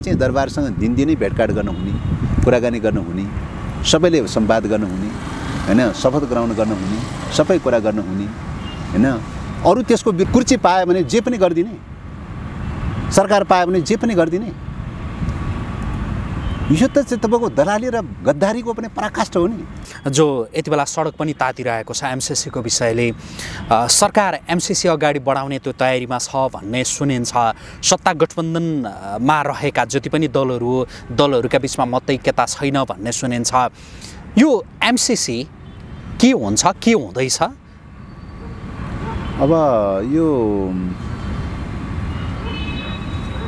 चाहिँ दरबारसँग दिनदिनै भेटघाट गर्न हुने, कुराकानी गर्न हुने, सबैले संवाद गर्न हुने हैन, शपथ ग्रहण गर्न हुने, सबै कुरा गर्न हुने हैन। अरू त्यसको कुर्ची पायो भने जे पनि गरिदिने, सरकार पायो भने जे पनि गरिदिने। यो त चाहिँ तपाईँको दलाली र गद्दारीको पनि पराकाष्ठ हो नि। जो यति बेला सडक पनि तातिरहेको छ एमसीसीको विषयले, सरकार एमसीसी अगाडि बढाउने त्यो तयारीमा छ भन्ने सुनिन्छ। सत्ता गठबन्धनमा रहेका जति पनि दलहरूका बिचमा मतैक्यता छैन भन्ने सुनिन्छ। यो एमसीसी के हुन्छ, के हुँदैछ?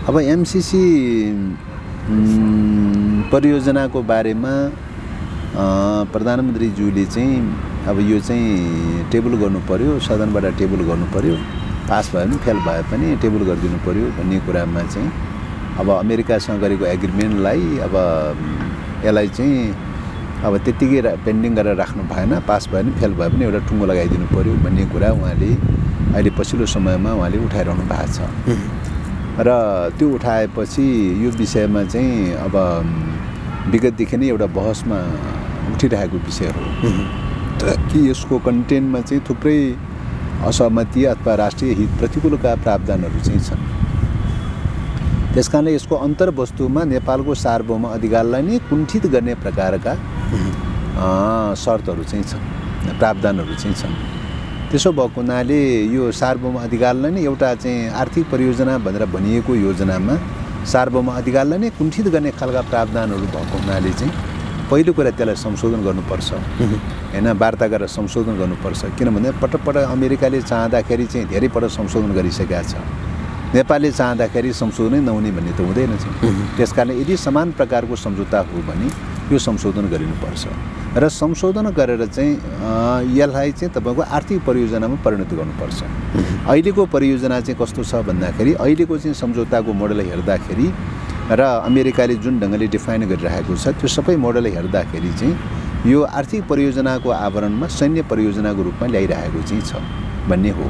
अब एमसीसी परियोजनाको बारेमा प्रधानमन्त्रीज्यूले चाहिँ अब यो चाहिँ टेबल गर्नु पर्यो, सदनबाट टेबल गर्नु पर्यो, पास भयो भने फेल भए पनि टेबल गरिदिनु पर्यो भन्ने कुरामा चाहिँ अब अमेरिकासँग गरेको एग्रिमेन्टलाई अब यसलाई चाहिँ अब त्यतिकै पेन्डिङ गरेर राख्नु भएन, पास भयो भने फेल भए पनि एउटा टुङ्गो लगाइदिनु पर्यो भन्ने कुरा उहाँले अहिले पछिल्लो समयमा उहाँले उठाइरहनु भएको छ। र त्यो उठाएपछि यो विषयमा चाहिँ अब विगतदेखि नै एउटा बहसमा उठिरहेको विषय हो कि यसको कन्टेन्टमा चाहिँ थुप्रै असहमति अथवा राष्ट्रिय हित प्रतिकूलका प्रावधानहरू चाहिँ छन्। त्यसकारणले यसको अन्तर्वस्तुमा नेपालको सार्वभौम अधिकारलाई नै कुण्ठित गर्ने प्रकारका शर्तहरू चाहिँ छन्, प्रावधानहरू चाहिँ छन्। त्यसो भएको हुनाले यो सार्वभौम अधिकारलाई नै एउटा चाहिँ आर्थिक परियोजना भनेर भनिएको योजनामा सार्वभौम अधिकारलाई नै कुण्ठित गर्ने खालका प्रावधानहरू भएको हुनाले चाहिँ पहिलो कुरा त्यसलाई संशोधन गर्नुपर्छ हैन, वार्ता गरेर संशोधन गर्नुपर्छ। किनभने पटक पटक अमेरिकाले चाहँदाखेरि चाहिँ धेरै पटक संशोधन गरिसकेका छ, नेपालले चाहँदाखेरि संशोधनै नहुने भन्ने त हुँदैन चाहिँ। त्यसकारणले यदि समान प्रकारको सम्झौता हो भने यो संशोधन गरिनुपर्छ र संशोधन गरेर चाहिँ यसलाई चाहिँ तपाईँको आर्थिक परियोजनामा परिणत गर्नुपर्छ। अहिलेको परियोजना चाहिँ कस्तो छ भन्दाखेरि अहिलेको चाहिँ सम्झौताको मोडल हेर्दाखेरि र अमेरिकाले जुन ढङ्गले डिफाइन गरिरहेको छ त्यो सबै मोडल हेर्दाखेरि चाहिँ यो आर्थिक परियोजनाको आवरणमा सैन्य परियोजनाको रूपमा ल्याइरहेको चाहिँ छ भन्ने हो।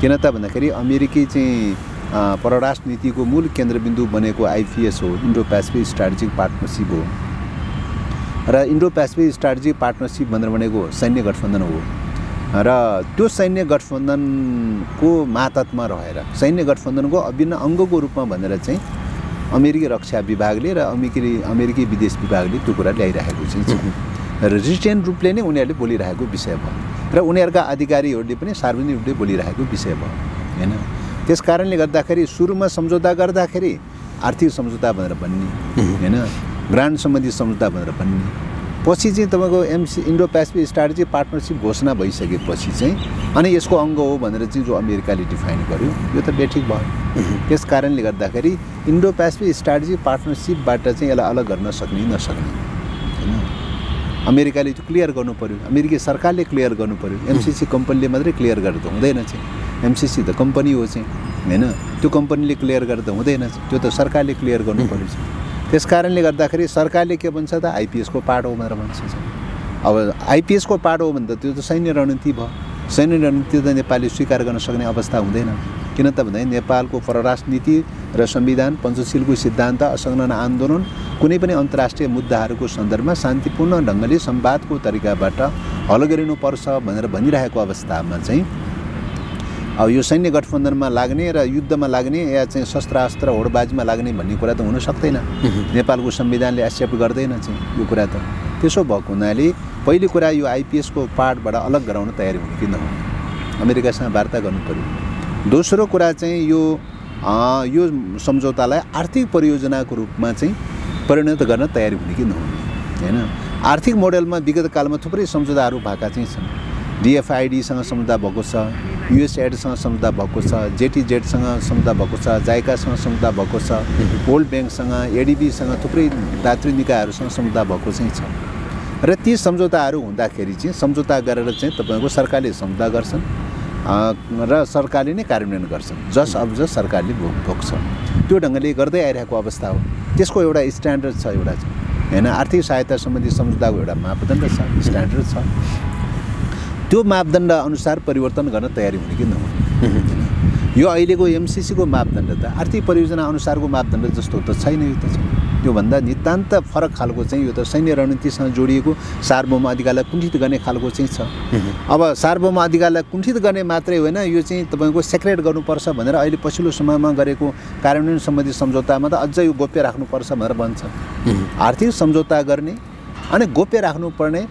किन त भन्दाखेरि अमेरिकी चाहिँ परराष्ट्र नीतिको मूल केन्द्रबिन्दु बनेको आइपिएस हो, इन्डो पेसिफिक स्ट्राटेजिक पार्टनरसिप हो र इन्डो पेसिफिक स्ट्राटेजिक पार्टनरसिप भनेको सैन्य गठबन्धन हो र त्यो सैन्य गठबन्धनको मातहतमा रहेर सैन्य गठबन्धनको अभिन्न अङ्गको रूपमा भनेर चाहिँ अमेरिकी रक्षा विभागले र अमेरिकी विदेश विभागले त्यो कुरा ल्याइरहेको चाहिँ छ र रिटेन रूपले नै उनीहरूले बोलिरहेको विषय भयो र उनीहरूका अधिकारीहरूले पनि सार्वजनिक रूपले बोलिरहेको विषय भयो हैन। त्यस कारणले गर्दाखेरि सुरुमा सम्झौता गर्दाखेरि आर्थिक सम्झौता भनेर भन्ने हैन, ग्रान्ड सम्बन्धी सम्झौता भनेर भन्ने, पछि चाहिँ तपाईँको इन्डो पेसिफिक स्ट्राटेजिक पार्टनरसिप घोषणा भइसकेपछि चाहिँ अनि यसको अङ्ग हो भनेर चाहिँ जो अमेरिकाले डिफाइन गर्यो यो त बेठिक भयो। त्यस कारणले गर्दाखेरि इन्डो पेसिफिक स्ट्राटेजिक पार्टनरसिपबाट चाहिँ यसलाई अलग गर्न सक्ने नसक्ने हैन, अमेरिकाले त्यो क्लियर गर्नु पर्यो, अमेरिकी सरकारले क्लियर गर्नु पर्यो। एमसीसी कम्पनीले मात्रै क्लियर गरेर त हुँदैन चाहिँ, एमसीसी त कम्पनी हो चाहिँ हैन, त्यो कम्पनीले क्लियर गरेर त हुँदैन चाहिँ, त्यो त सरकारले क्लियर गर्नु पर्यो चाहिँ। त्यस कारणले गर्दाखेरि सरकारले के भन्छ त आइपिएसको पार्ट हो भनेर भन्छ। अब आइपिएसको पार्ट हो भने त त्यो त सैन्य रणनीति भयो, सैन्य रणनीति त नेपालले स्वीकार गर्न सक्ने अवस्था हुँदैन। किन त भन्दा नेपालको परराष्ट्र नीति र संविधान, पञ्चशीलको सिद्धान्त, असंलग्न आन्दोलन, कुनै पनि अन्तर्राष्ट्रिय मुद्दाहरूको सन्दर्भमा शान्तिपूर्ण ढङ्गले संवादको तरिकाबाट हल गरिनुपर्छ भनेर भनिरहेको अवस्थामा चाहिँ अब यो सैन्य गठबन्धनमा लाग्ने र युद्धमा लाग्ने या चाहिँ शस्त्रास्त्र होडबाजीमा लाग्ने भन्ने कुरा त हुन सक्दैन। नेपालको संविधानले एक्सेप्ट गर्दैन चाहिँ यो कुरा त। त्यसो भएको हुनाले पहिलो कुरा यो आइपिएसको पार्टबाट अलग गराउन तयारी हुने कि नहुने, अमेरिकासँग वार्ता गर्नु पर्यो। दोस्रो कुरा चाहिँ यो सम्झौतालाई आर्थिक परियोजनाको रूपमा चाहिँ परिणत गर्न तयारी हुने कि नहुने हैन। आर्थिक मोडेलमा विगत कालमा थुप्रै सम्झौताहरू भएका चाहिँ छन्। डिएफआइडीसँग सम्झौता भएको छ, युएसएडसँग सम्झौता भएको छ, जेटीजेडसँग सम्झौता भएको छ, जाइकासँग सम्झौता भएको छ, वर्ल्ड ब्याङ्कसँग, एडिबीसँग थुप्रै दातृ निकायहरूसँग सम्झौता भएको चाहिँ छ। र ती सम्झौताहरू हुँदाखेरि चाहिँ सम्झौता गरेर चाहिँ तपाईँको सरकारले सम्झौता गर्छन् र सरकारले नै कार्यान्वयन गर्छन्, जस अब जस सरकारले भोग्छ। त्यो ढङ्गले गर्दै आइरहेको अवस्था हो। त्यसको एउटा स्ट्यान्डर्ड छ एउटा चाहिँ हैन, आर्थिक सहायता सम्बन्धी सम्झौताको एउटा मापदण्ड छ, स्ट्यान्डर्ड छ। त्यो मापदण्ड अनुसार परिवर्तन गर्न तयारी हुने कि नहुने। यो अहिलेको एमसिसीको मापदण्ड त आर्थिक परियोजना अनुसारको मापदण्ड जस्तो त छैन। यो त योभन्दा नितान्त फरक खालको चाहिँ यो त सैन्य रणनीतिसँग जोडिएको सार्वभौम अधिकारलाई कुण्ठित गर्ने खालको चाहिँ छ। अब सार्वभौम अधिकारलाई कुण्ठित गर्ने मात्रै होइन, यो चाहिँ तपाईँको सेक्रेट गर्नुपर्छ भनेर अहिले पछिल्लो समयमा गरेको कार्यान्वयन सम्बन्धी सम्झौतामा त अझ यो गोप्य राख्नुपर्छ भनेर भन्छ। आर्थिक सम्झौता गर्ने अनि गोप्य राख्नुपर्ने,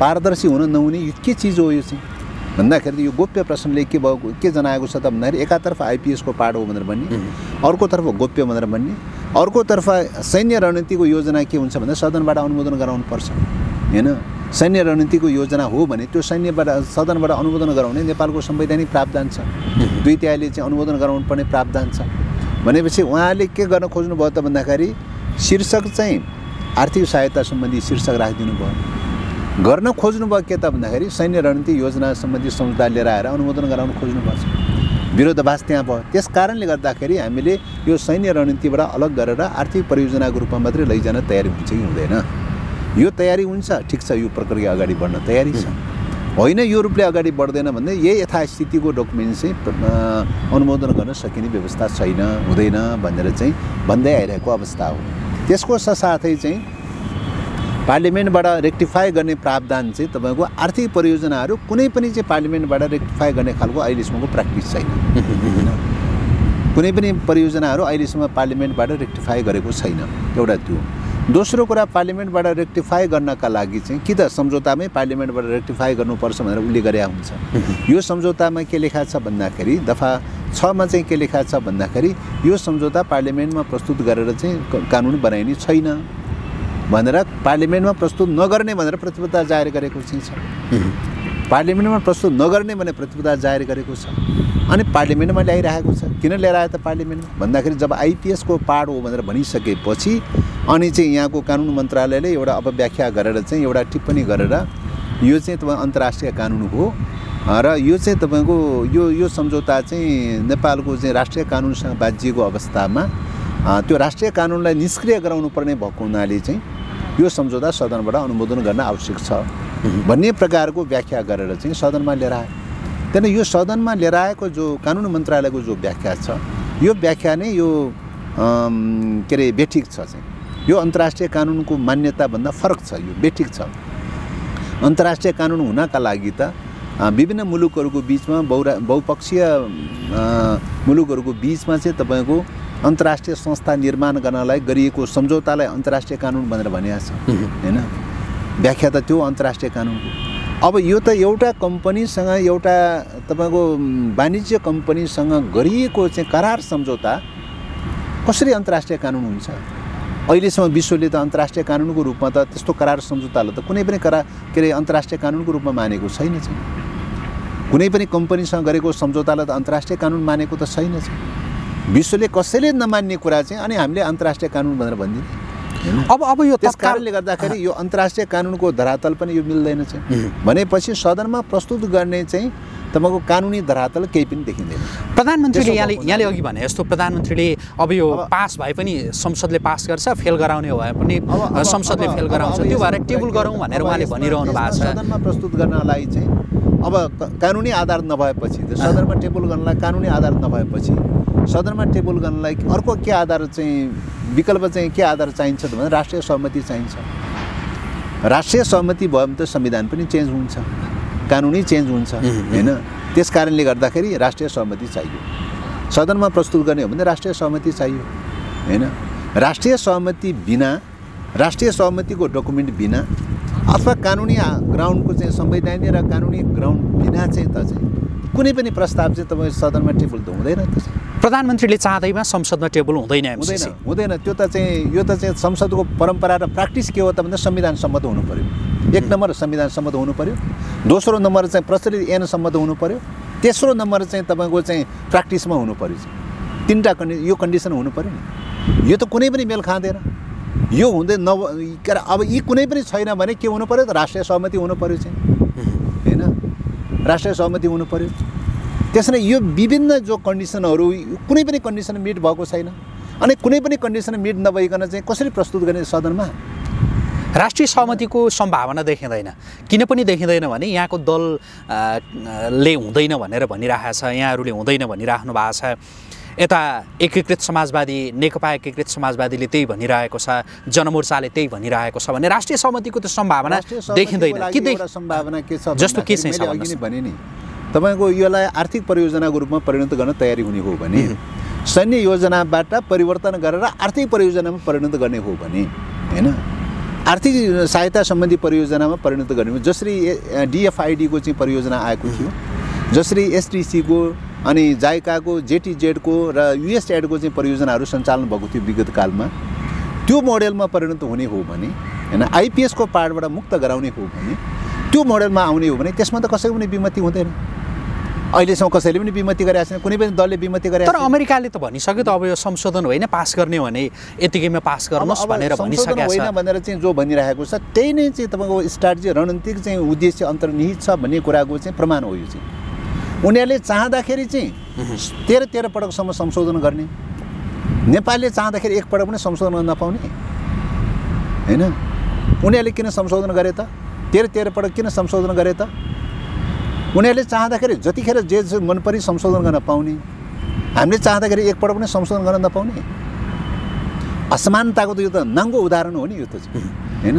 पारदर्शी हुन नहुने यो के चिज हो? यो चाहिँ भन्दाखेरि यो गोप्य प्रश्नले के भएको के जनाएको छ त भन्दाखेरि एकातर्फ आइपिएसको पार्ट हो भनेर भन्ने, अर्कोतर्फ गोप्य भनेर भन्ने, अर्कोतर्फ सैन्य रणनीतिको योजना के हुन्छ भन्दा सदनबाट अनुमोदन गराउनुपर्छ हैन। सैन्य रणनीतिको योजना हो भने त्यो सदनबाट अनुमोदन गराउने नेपालको संवैधानिक प्रावधान छ। 2/3 चाहिँ अनुमोदन गराउनुपर्ने प्रावधान छ। भनेपछि उहाँले के गर्न खोज्नुभयो त भन्दाखेरि शीर्षक चाहिँ आर्थिक सहायता सम्बन्धी शीर्षक राखिदिनु भयो। गर्न खोज्नुभयो के त भन्दाखेरि सैन्य रणनीति योजना सम्बन्धी सम्झौता लिएर आएर अनुमोदन गराउन खोज्नुपर्छ। विरोधाभास त्यहाँ भयो। त्यस कारणले गर्दाखेरि हामीले यो सैन्य रणनीतिबाट अलग गरेर आर्थिक परियोजनाको रूपमा मात्रै लैजान तयारी हुन्छ कि हुँदैन? यो तयारी हुन्छ, ठिक छ, यो प्रक्रिया अगाडि बढ्न तयारी छ। होइन यो रूपले अगाडि बढ्दैन भन्दै यही यथास्थितिको डकुमेन्ट चाहिँ अनुमोदन गर्न सकिने व्यवस्था छैन, हुँदैन भनेर चाहिँ भन्दै आइरहेको अवस्था हो। त्यसको साथै चाहिँ पार्लिमेन्टबाट रेक्टिफाई गर्ने प्रावधान चाहिँ तपाईँको आर्थिक परियोजनाहरू कुनै पनि चाहिँ पार्लिमेन्टबाट रेक्टिफाई गर्ने खालको अहिलेसम्मको प्र्याक्टिस छैन। कुनै पनि परियोजनाहरू अहिलेसम्म पार्लिमेन्टबाट रेक्टिफाई गरेको छैन, एउटा त्यो। दोस्रो कुरा, पार्लिमेन्टबाट रेक्टिफाई गर्नका लागि चाहिँ कि त सम्झौतामै पार्लिमेन्टबाट रेक्टिफाई गर्नुपर्छ भनेर उल्लेख गरेका हुन्छ। यो सम्झौतामा के लेखा छ भन्दाखेरि दफा 6 मा चाहिँ के लेखा छ भन्दाखेरि यो सम्झौता पार्लिमेन्टमा प्रस्तुत गरेर चाहिँ कानुन बनाइने छैन भनेर पार्लिमेन्टमा प्रस्तुत नगर्ने भनेर प्रतिबद्धता जाहेर गरेको चाहिँ छ। पार्लिमेन्टमा प्रस्तुत नगर्ने भने प्रतिबद्धता जाहेर गरेको छ। अनि पार्लिमेन्टमा ल्याइरहेको छ। किन ल्याएर आयो त पार्लिमेन्टमा भन्दाखेरि जब आइपिएसको पार्ट हो भनेर भनिसकेपछि अनि चाहिँ यहाँको कानुन मन्त्रालयले एउटा अपव्याख्या गरेर चाहिँ एउटा टिप्पणी गरेर यो चाहिँ तपाईँ अन्तर्राष्ट्रिय कानुन हो र यो चाहिँ तपाईँको यो सम्झौता चाहिँ नेपालको चाहिँ राष्ट्रिय कानुनसँग बाजिएको अवस्थामा त्यो राष्ट्रिय कानुनलाई निष्क्रिय गराउनु पर्ने भएको हुनाले चाहिँ यो सम्झौता सदनबाट अनुमोदन गर्न आवश्यक छ भन्ने प्रकारको व्याख्या गरेर चाहिँ सदनमा लिएर आयो। त्यहाँदेखि यो सदनमा लिएर आएको जो कानुन मन्त्रालयको जो व्याख्या छ यो व्याख्या नै यो के अरे बेठिक छ चाहिँ। यो अन्तर्राष्ट्रिय कानुनको मान्यताभन्दा फरक छ, यो बेठिक छ। अन्तर्राष्ट्रिय कानुन हुनका लागि त विभिन्न मुलुकहरूको बिचमा बहुपक्षीय मुलुकहरूको बिचमा चाहिँ तपाईँको अन्तर्राष्ट्रिय संस्था निर्माण गर्नलाई गरिएको सम्झौतालाई अन्तर्राष्ट्रिय कानुन भनेर भनिएको छ हैन। व्याख्या त त्यो अन्तर्राष्ट्रिय कानुनको। अब यो त एउटा कम्पनीसँग एउटा तपाईँको वाणिज्य कम्पनीसँग गरिएको चाहिँ करार सम्झौता कसरी अन्तर्राष्ट्रिय कानुन हुन्छ? अहिलेसम्म विश्वले त अन्तर्राष्ट्रिय कानुनको रूपमा त त्यस्तो करार सम्झौतालाई त कुनै पनि के अरे अन्तर्राष्ट्रिय कानुनको रूपमा मानेको छैन चाहिँ। कुनै पनि कम्पनीसँग गरेको सम्झौतालाई त अन्तर्राष्ट्रिय कानुन मानेको त छैन चाहिँ। विश्वले कसैले नमान्ने कुरा चाहिँ अनि हामीले अन्तर्राष्ट्रिय कानुन भनेर भनिदिने। अब यो त्यस कारणले गर्दाखेरि यो अन्तर्राष्ट्रिय कानुनको धरातल पनि यो मिल्दैन चाहिँ। भनेपछि सदनमा प्रस्तुत गर्ने चाहिँ तपाईँको कानुनी धरातल केही पनि देखिँदैन। प्रधानमन्त्रीले यहाँले अघि भने जस्तो प्रधानमन्त्रीले अब यो पास भए पनि संसदले पास गर्छ, फेल गराउने भए पनि संसदले फेल गराउँछ, त्यो भएर टेबल गरौँ भनेर उहाँले भनिरहनु भएको छ। सदनमा प्रस्तुत गर्नलाई चाहिँ अब कानुनी आधार नभएपछि सदनमा टेबल गर्नलाई कानुनी आधार नभएपछि सदनमा टेबल गर्नलाई अर्को के आधार चाहिँ विकल्प चाहिँ के आधार चाहिन्छ त भने राष्ट्रिय सहमति चाहिन्छ। राष्ट्रिय सहमति भयो भने त संविधान पनि चेन्ज हुन्छ, कानुनी चेन्ज हुन्छ हैन। त्यस कारणले गर्दाखेरि राष्ट्रिय सहमति चाहियो। सदनमा प्रस्तुत गर्ने हो भने राष्ट्रिय सहमति चाहियो हैन। राष्ट्रिय सहमति बिना, राष्ट्रिय सहमतिको डकुमेन्ट बिना अथवा कानुनी ग्राउन्डको चाहिँ संवैधानिक र कानुनी ग्राउन्ड बिना चाहिँ त चाहिँ कुनै पनि प्रस्ताव चाहिँ तपाईँ सदनमा टेबल त हुँदैन त। प्रधानमन्त्रीले चाहँदैमा संसदमा टेबल हुँदैन त्यो त चाहिँ यो त चाहिँ संसदको परम्परा र प्र्याक्टिस के हो त भन्दा संविधान सम्मत हुनु पर्यो। 1 नम्बर संविधान सम्मत हुनु पर्यो, दोस्रो नम्बर चाहिँ प्रचलित ऐन सम्मत हुनु पर्यो, तेस्रो नम्बर चाहिँ तपाईँको चाहिँ प्र्याक्टिसमा हुनु पर्यो। 3टा यो कन्डिसन हुनु पर्यो नि। यो त कुनै पनि मेल खाँदैन। यो हुँदै अब यी कुनै पनि छैन भने के हुनु पर्यो त राष्ट्रिय सहमति हुनु पर्यो चाहिँ हैन। राष्ट्रिय सहमति हुनु पर्यो। त्यसैले यो विभिन्न जो कन्डिसनहरू कुनै पनि कन्डिसन मिट भएको छैन अनि कुनै पनि कन्डिसन मिट नभइकन चाहिँ कसरी प्रस्तुत गर्ने सदनमा? राष्ट्रिय सहमतिको सम्भावना देखिँदैन। किन पनि देखिँदैन भने यहाँको दलले हुँदैन भनेर भनिरहेको छ, यहाँहरूले हुँदैन भनिराख्नु भएको छ। यता एकीकृत समाजवादी, नेकपा एकीकृत समाजवादीले त्यही भनिरहेको छ, जनमोर्चाले त्यही भनिरहेको छ भने राष्ट्रिय सहमतिको त सम्भावना देखिँदैन। सम्भावना के छ जस्तो के चाहिँ मैले अघि नै भने नि, तपाईँको यसलाई आर्थिक परियोजनाको रूपमा परिणत गर्न तयारी हुने हो भने, सैन्य योजनाबाट परिवर्तन गरेर आर्थिक परियोजनामा परिणत गर्ने हो भने, होइन, आर्थिक सहायता सम्बन्धी परियोजनामा परिणत गर्ने, जसरी DFID को चाहिँ परियोजना आएको थियो, जसरी STC को अनि जाइकाको, JTZ को र USAID को चाहिँ परियोजनाहरू सञ्चालन भएको थियो विगत कालमा, त्यो मोडेलमा परिणत हुने हो भने, होइन, IPS को पार्टबाट मुक्त गराउने हो भने, त्यो मोडेलमा आउने हो भने त्यसमा त कसैको पनि विमति हुँदैन। अहिलेसम्म कसैले पनि विमति गरेको छैन, कुनै पनि दलले विमति गरेको छैन। तर अमेरिकाले त भनिसक्यो त अब यो संशोधन होइन, पास गर्ने भने यतिकैमा पास गर्नुहोस् भनेर भनिसकेको छ। होइन भनेर चाहिँ जो भनिरहेको छ त्यही नै चाहिँ तपाईँको स्ट्राटेजी, रणनीतिक चाहिँ उद्देश्य अन्तर्निहित छ भन्ने कुराको चाहिँ प्रमाण हो यो चाहिँ। उनीहरूले चाहँदाखेरि चाहिँ 13 पटकसम्म संशोधन गर्ने, नेपालले चाहँदाखेरि एक पटक पनि संशोधन गर्न नपाउने, होइन। उनीहरूले किन संशोधन गरे त? 13 पटक किन संशोधन गरे त? उनीहरूले चाहँदाखेरि जतिखेर जे मन परि संशोधन गर्न पाउने, हामीले चाहँदाखेरि एक पटक पनि संशोधन गर्न नपाउने। असमानताको त यो त नाङ्गो उदाहरण हो नि यो त, होइन।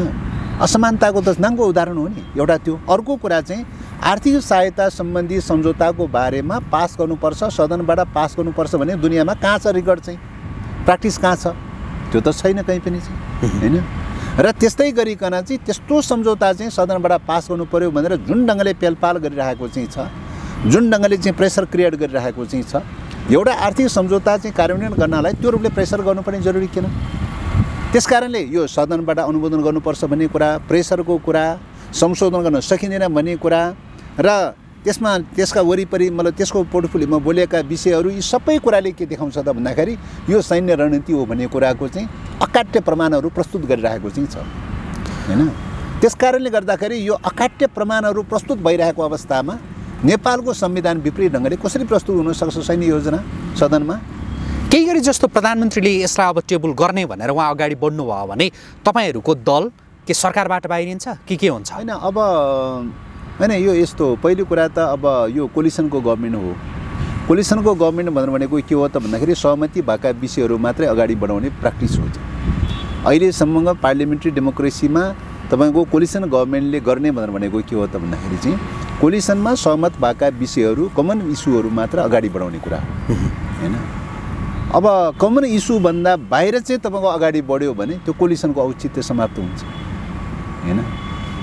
असमानताको त नाङ्गो उदाहरण हो नि एउटा त्यो। अर्को कुरा चाहिँ आर्थिक सहायता सम्बन्धी सम्झौताको बारेमा पास गर्नुपर्छ, सदनबाट पास गर्नुपर्छ भने दुनियाँमा कहाँ छ रिकर्ड चाहिँ, प्र्याक्टिस कहाँ छ? त्यो त छैन कहीँ पनि चाहिँ, होइन। र त्यस्तै गरिकन चाहिँ त्यस्तो सम्झौता चाहिँ सदनबाट पास गर्नु पर्यो भनेर जुन ढङ्गले पेलपाल गरिरहेको चाहिँ छ, जुन ढङ्गले चाहिँ प्रेसर क्रिएट गरिरहेको चाहिँ छ, एउटा आर्थिक सम्झौता चाहिँ कार्यान्वयन गर्नलाई त्यो रूपले प्रेसर गर्नुपर्ने जरुरी किन? त्यसकारणले यो सदनबाट अनुमोदन गर्नुपर्छ भन्ने कुरा, प्रेसरको कुरा, संशोधन गर्न सकिँदैन भन्ने कुरा र त्यसका वरिपरि मतलब त्यसको पोर्टफोलियोमा बोलेका विषयहरू, यी सबै कुराले के देखाउँछ त भन्दाखेरि यो सैन्य रणनीति हो भन्ने कुराको चाहिँ अकाट्य प्रमाणहरू प्रस्तुत गरिरहेको चाहिँ छ, होइन। त्यसकारणले गर्दाखेरि यो अकाट्य प्रमाणहरू प्रस्तुत भइरहेको अवस्थामा नेपालको संविधान विपरीत ढङ्गले कसरी प्रस्तुत हुन सक्छ सैन्य योजना सदनमा? केही गरी जस्तो प्रधानमन्त्रीले यसलाई अब टेबल गर्ने भनेर उहाँ अगाडि बढ्नुभयो भने तपाईँहरूको दल के सरकारबाट बाहिरिन्छ के हुन्छ? होइन, अब होइन, यो यस्तो पहिलो कुरा त अब यो कोलिसनको गभर्मेन्ट हो। कोलिसनको गभर्मेन्ट भनेको के हो त भन्दाखेरि सहमति भएका विषयहरू मात्रै अगाडि बढाउने प्र्याक्टिस हो। अहिलेसम्मको पार्लियामेन्ट्री डेमोक्रेसीमा तपाईँको कोलिसन गभर्मेन्टले गर्ने भनेको के हो त भन्दाखेरि चाहिँ कोलिसनमा सहमत भएका विषयहरू, कमन इस्युहरू मात्र अगाडि बढाउने कुरा हो, होइन। अब कमन इस्युभन्दा बाहिर चाहिँ तपाईँको अगाडि बढ्यो भने त्यो कोलिसनको औचित्य समाप्त हुन्छ, होइन।